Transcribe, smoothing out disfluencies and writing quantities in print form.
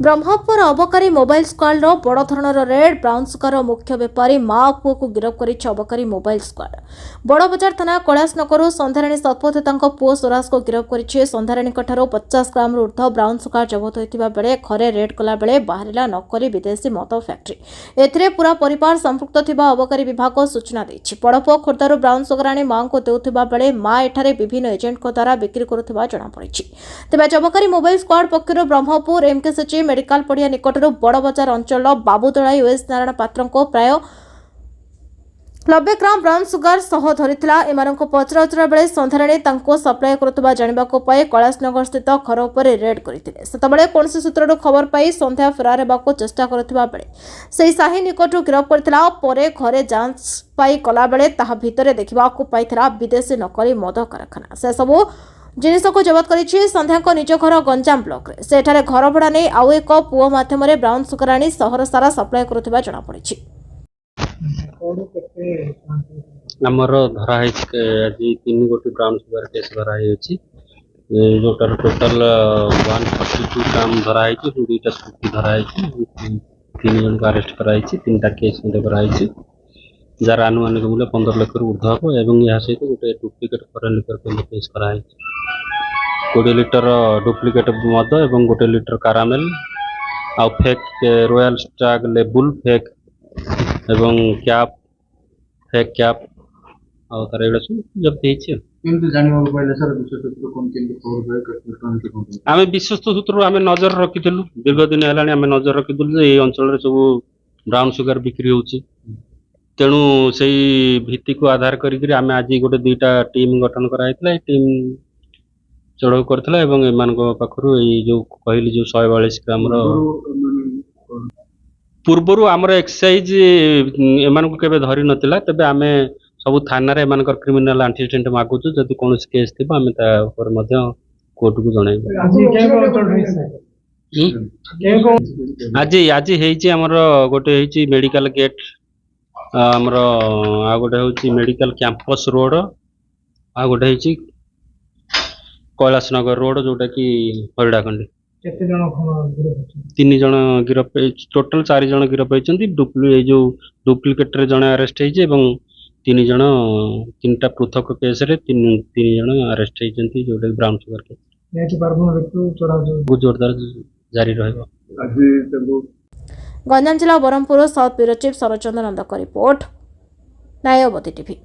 ब्रह्मपुर अबकारी mobile squad बड़ धरणर red brown sugar मुख्य बेपारी माँ पुओ को गिरफ कर अबकारी मोबाइल स्क्वाड बड़ बजार थाना कैलाशनगर संध्याराणी शतपथ पुओ स्वराज को गिरफ कर संध्याराणी 50 ग्राम ऊर्ध्व ब्राउन सुगार जबत होता बेले घरे रेड कला बेले बाहरिला नकली विदेशी मद फैक्ट्री एथिरे पूरा परिवार संपुक्त थिबा अबकारी विभाग सूचना देछि। बड़ पुओ खोर्धारू ब्राउन सुगार आनी माँ को देउथिबा बेले माँ एठारे विभिन्न एजेंट द्वारा बिक्री करुथिबा जणा पड़िछि। तेबे अबकारी मोबाइल स्क्वाड पक्षर ब्रह्मपुर एमकेसीजी मेडिकल पड़िया निकटर बड़ बजार अंचल बाबूदला यूएस नारायण पात्र प्राय 90 ग्राम ब्राउन सुगार सह धरिथिला। एमानंको पचराउचरा बेले संध्याराणी तांको सप्लाय करुवा जानिबाको पाई कैलाशनगर स्थित घर उपर रेड करथिले। सेतबेले कोनसी सूत्ररु खबर पाई संध्या फेरार हेबाको चेष्टा करथिबा बेले सेही साही निकटरु गिरफ करथिला। परे घरे जांच पाई कला बेले ताहा भितरे देखिबाको पाइथिला विदेशी नकली मद कारखाना। से सबो जिनिस को जबत करिछि। संध्या निज घर गंजाम ब्लॉक रे सेठारे घर भड़ा नहीं आउ एक पुओ माध्यम ब्राउन सुगार आनी सहर सारा सप्लाय करुवा जना पड़िछि। आमर धरा आज 3 गोटी ब्राउन सुगार केस धरा जोटार टोटाल 142 ग्राम धरा दुईटा स्कूटी धरा 3 जन को अरेस्ट कराई 3टा केस कराई जार आनुमानिक मूल्य 15 लाख ऊर्ध हम एवं यह सहित गोटे डुप्लिकेट फरेन लिकर केस कराई 20 लिटर डुप्लिकेट मद एवं 1 लिटर कारामेल आ फेक रॉयल स्टाग लेबुल फेक एवं कैप फेक कैप आ तार एडा सब जब्त हेछि। आम विश्वस्त सूत्र आम नजर रखिलु दीर्घ दिन है आम नजर रखिलु ये अंचल सब ब्राउन सुगार बिक्री होछि। तेणु से भित्ति को आधार करिक आम आज गोटे 2टा टीम गठन कराइला टीम चढ़ाऊ करथिला एवं एमान पाखरु जो कहली जो 142 ग्राम पूर्वर आमर एक्साइज एमान को केबे धरी नथिला। तबे आमे सब थाना रे एमान क्रिमिनल एंटीसेडेंट मागुछु जदि कोन केस थिबा आमे ता ऊपर मध्य कोर्ट को जणाइबो। आज हेछि हमर गोटे हेछि मेडिकल गेट आमर आ गोटे होछि मेडिकल कैंपस रोड आ गोटे होछि कैलाशनगर रोड जोटा कि हरिडाखंडी। 3 जन गिरफ टोटल 4 जन गिरफ होइछन्ती। डुप्लिकेट रे जने अरेस्ट हेछि एवं 3 जन 3टा पृथक केस रे 3 जन अरेस्ट हेइछन्ती जोटा ब्राउन सुगार केस नेट पारबन रेटु चढ़ाउ जोरदार जारी रहबो। गंजाम जिला Berhampur south bureau chief Sarachandra नंदक रिपोर्ट नायबती टीवी।